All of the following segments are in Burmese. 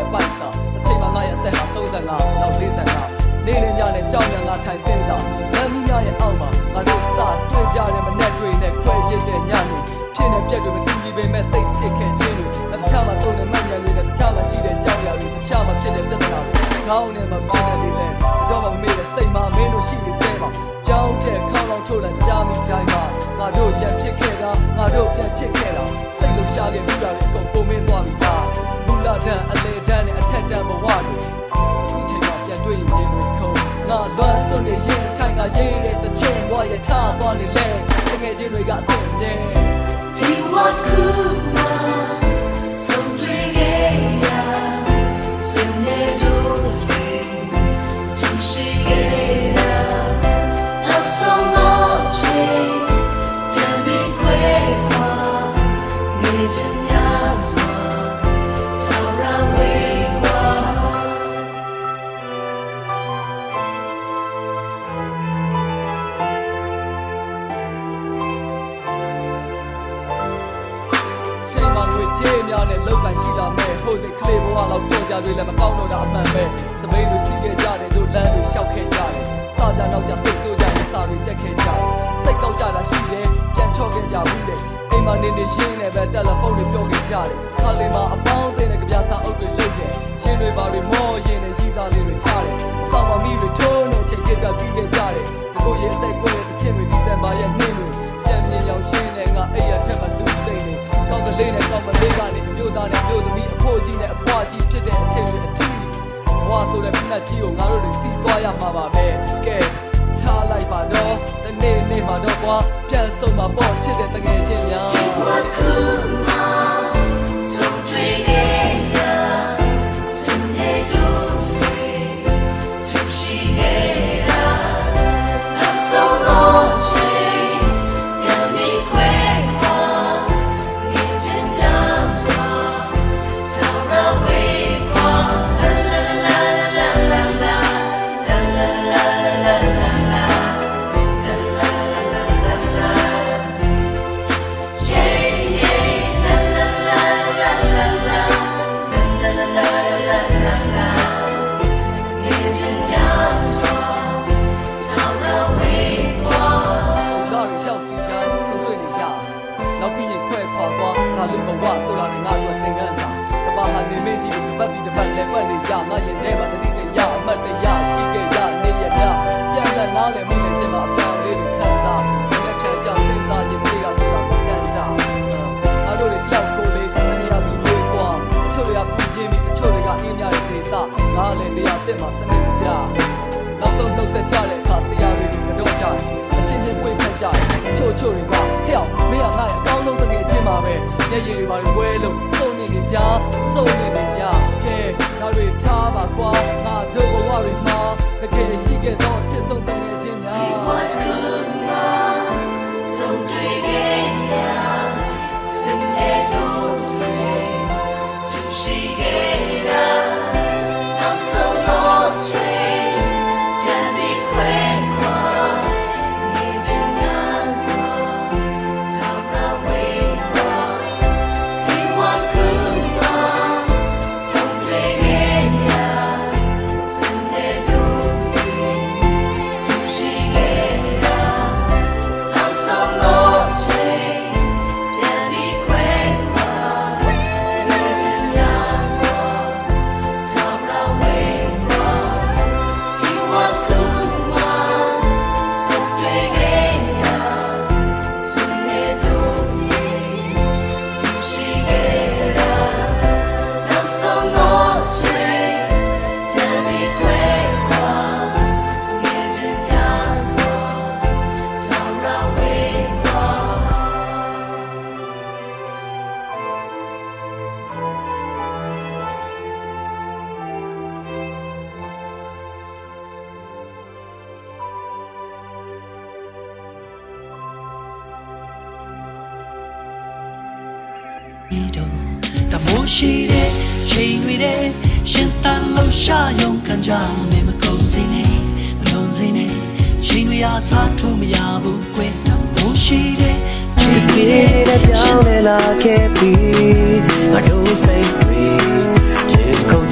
ရဲ့ပိုက်ဆောင်တစ်ချိန်မှာငါရဲ့အသက်ဟာ35နောက်45နေနေညနဲ့ကြောက်ရငါထိုင်စင်းဆောင်လမ်းမီးများရဲ့အောက်မှာငါတို့စတွေ့ကြတဲ့မနဲ့တွေနဲ့ခွဲရစ်တဲ့ညနေဖြစ်နေပြက်တွေမတူညီပေမဲ့သိချစ်ခဲ့ခြင်းတွေတခြားမှာတုံးနေမှတ်ဉာဏ်တွေနဲ့တခြားမှာရှိတဲ့ကြောက်ရတွေတခြားမှာဖြစ်တဲ့ပြဿနာတွေခေါင်းနဲ့မပန်းတဲ့လေးလဲတော့မမေ့တဲ့စိတ်မှာမင်းတို့ရှိနေသေးပါကြောင်းတဲ့ခေါင်းလောက်ထိုးတဲ့ကြားမိတိုင်းမှာငါတို့ရံဖြစ်ခဲ့တာငါတို့ပြန်ချစ်ခဲ့တာစိတ်လုံးရှားခဲ့ပြီးတာလေအကုန်ပုံမင်းသွားပြီလားလူလာတန်းအလေတန်းနဲ့အထက်တန်းဘဝတွေအခုချိန်မှာပြန်တွေ့ရင်တွေခုံငါလွမ်းစွန့်နေရင်ထိုင်ကရေးတဲ့တချင်ဘဝရထားသွားနေလဲတကယ်ချင်းတွေကအဆင်မြဲ Do what could not so dream sing it to see it not so much can be great it's in us tara weချင်းများနဲ့လောက်ကန်ရှိလာမဲ့ဟိုစိတ်ကလေးဘဝလောက်ကြောက်ကြတွေလည်းမကောင်းတော့တာအမှန်ပဲစပိန်လိုစီးခဲ့ကြတယ်တို့လမ်းတွေရှောက်ခဲ့ကြတယ်စာကြနောက်ကြစိတ်ဆိုးကြရင်စာတွေချက်ခဲ့ကြတယ်စိတ်ကောက်ကြတာရှိတယ်ပြန်ချော့ခဲ့ကြဘူးလေအိမ်မှာနေနေရင်းနဲ့ပဲတယ်လီဖုန်းတွေပြောခဲ့ကြတယ်ခါလေးမှာအပေါင်းအသင်းနဲ့ကြပြစာအုပ်တွေလုပ်ကြရင်းတွေပါတွေမောရင်းနဲ့ရီးစားလေးတွေထားတယ်အဆောင်မမီတွေထိုးနေချိန်ကြတာပြီးခဲ့ကြတယ်ကိုရဲ့အသက်ကိုရဲ့တချင်တွေဒီဇင်ဘာရဲ့နှင်းတွေပြန်မြင်ရောက်ရှင်းနေငါအဲ့ရထက်မှလူသိနေကောင်းကလေးနဲ့ကောင်းမလေးကနေအမျိုးသားနဲ့မျိုးသမီးအဖိုးကြီးနဲ့အဖွားကြီးဖြစ်တဲ့အချိန်တွေအထီးဘဝဆိုတဲ့ပြတ်ကြီးကိုငါတို့တွေစီးသွားရမှာပါပဲကဲထားလိုက်ပါတော့တနေ့နေ့မှာတော့ကွာပြန်ဆုံးမှာပေါ့ချစ်တဲ့တကယ်ချင်းများ what could not so dream sing it to see it not so much can be great it's in us tara weလူဘဝဆိုတာငါတို့သင်ခန်းစာကဘာဟာနေမေးကြည့်ပြီးပတ်ပြီးတပတ်လဲပတ်နေရငါရဲ့ထဲမှာတတိတရအမှတ်တရရှိခဲ့ရနေရမြပြန်လက်နားလည်းမင်းနဲ့စင်မှာအပြောင်းလေးတွေခံစားလက်ထက်ကြောင့်စိတ်သားခြင်းပြေကဆိုတာမတန်တာအားတို့တွေတယောက်ကိုလေးတနေရာပြီးလို့ကွာတချို့တွေကပူပြင်းပြီးတချို့တွေကအင်းများတဲ့ဒေသငါလည်းနေရာတက်မှာစနစ်ကြနောက်ဆုံးနှုတ်ဆက်ကြတဲ့အခါဆရာတွေကတော့ကြတယ်အချင်းချင်းပွေဖက်ကြတယ်အချို့တွေကဟဲ့မင်းကငါရဲ့အကောင်းဆုံးတကယ်ချင်းပါပဲညရည်တွေပါဝဲလို့စုံနေနေကြစုံနေနေကြကဲဒါတွေထားပါကွာငါတို့ဘဝတွေမှာတကယ်ရှိခဲ့တော့ချစ်ဆုံးတကယ်ချင်းများ what could not so dream sing it to see it not so much can be great it's in us tara we what could not so dream sing it to see it not so much can be great it's in us tara we what could not so dream sing it to see it not so much can be great it's in us tara weတမိုးရှိတဲ့ချိန်တွေတဲ့ရှင်တန်လို့ရှာယုံခံကြမယ်မကုန်စိနေမလုံးစိနေချိန်တွေအားစားထိုးမရဘူးကွယ်တမိုးရှိတဲ့ချိန်တွေတဲ့ပြောင်းလဲလာခဲ့ပြီငါတို့စိတ်တွေချစ်ကုန်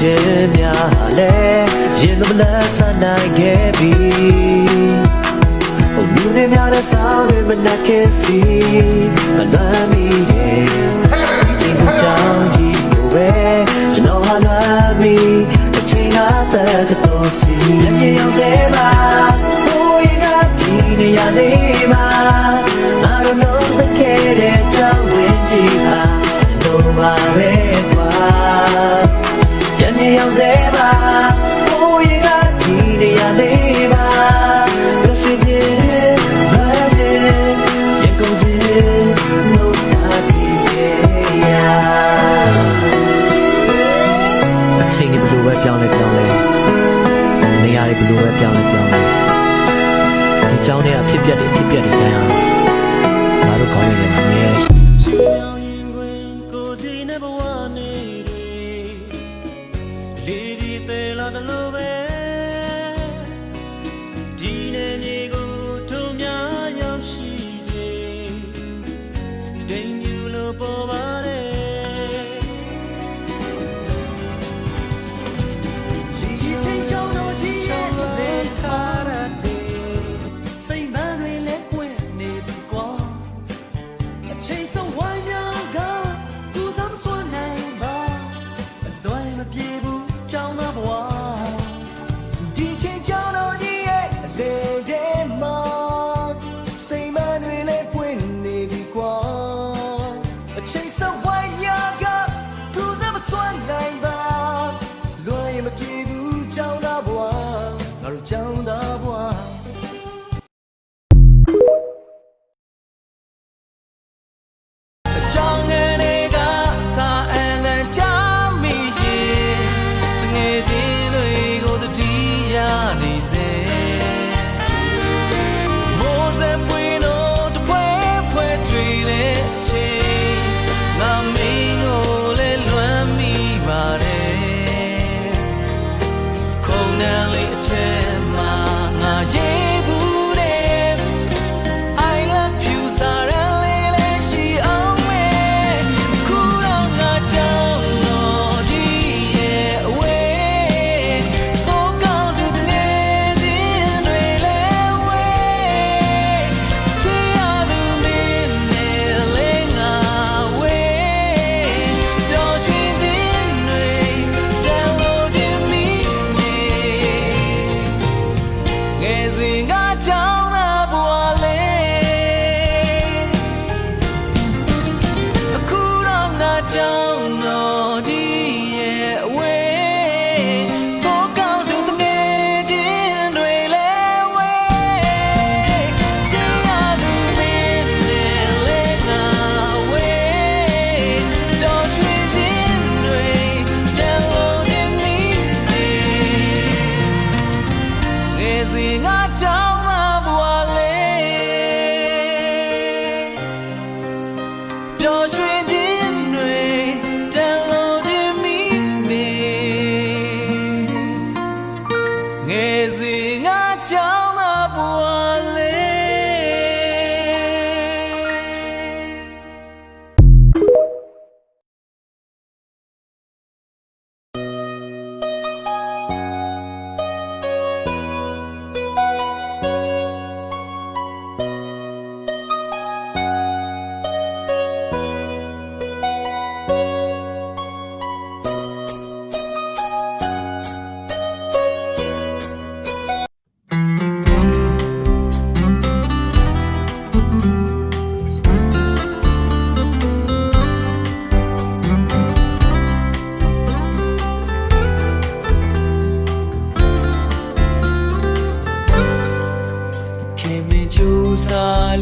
ရင်မလက်ဆန်နိုင်ခဲ့ပြီလူတွေများတဲ့ဆောင်တွေမနှက်ခဲ့စီမလွမ်းမိရဲ့ဒီချိန်ကိုကြောင်းကြည့်ကိုပဲကျွန်တော်ဟာလွမ်းမိအချိန်ကသက်တော်စီမြေရောက်သေးပါဘိုးရင်ကဒီနေရာလေးမှာI don't know စခဲ့တဲ့ကြောင်းဝင်ကြည့်ပါတော့ပါပဲကွာမြေရောက်သေးပါဘိုးရင်ကဒီနေရာလေးမှာပြောင်းလဲနေရာတွေဘယ်လိုပဲပြောင်းလဲဒီเจ้าเนี่ยအဖြစ်ပြက်တွေတိုင်းအောင်ငါတို့ကောင်းနေတယ်မမြဲဖြူရောင်ရင်ခွင်ကိုစီနဲ့ဘဝနေတွေလေးဒီသေးလာတယ်လို့ပဲဒီနေ့မြေကိုထုံများရောက်ရှိခြင်းဒိမ်မြူလို့ပေါ်ပါတယ်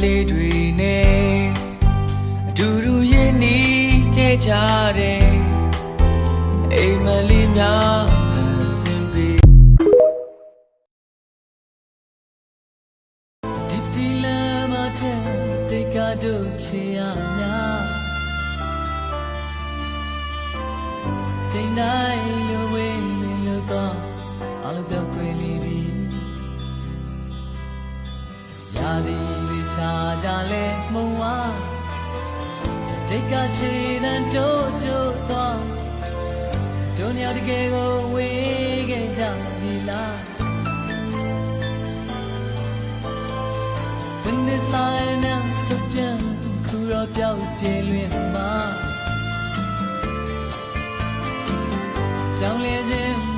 လေးတွေနဲ့အတူတူရင်းနှီးခဲ့ကြတဲ့အိမ်မလေးများဖန်ဆင်းပြီးဒီလမ်းမှာတဲ့တိတ်ကတို့ချီရများချိန်တိုင်းလိုဝေးနေလို့တော့အလုံးပြောက်ွယ်လေးပြီရာသီတွေချာကြလဲမှုံဝါတိတ်ကချီတန်တို့တို့တော့တို့ညတကယ်ကိုဝေးခဲ့ကြပြီလား silence စပြန်ခူတော့ပြောက်ပြင်းလွင်မှာကြောင်လေခြင်း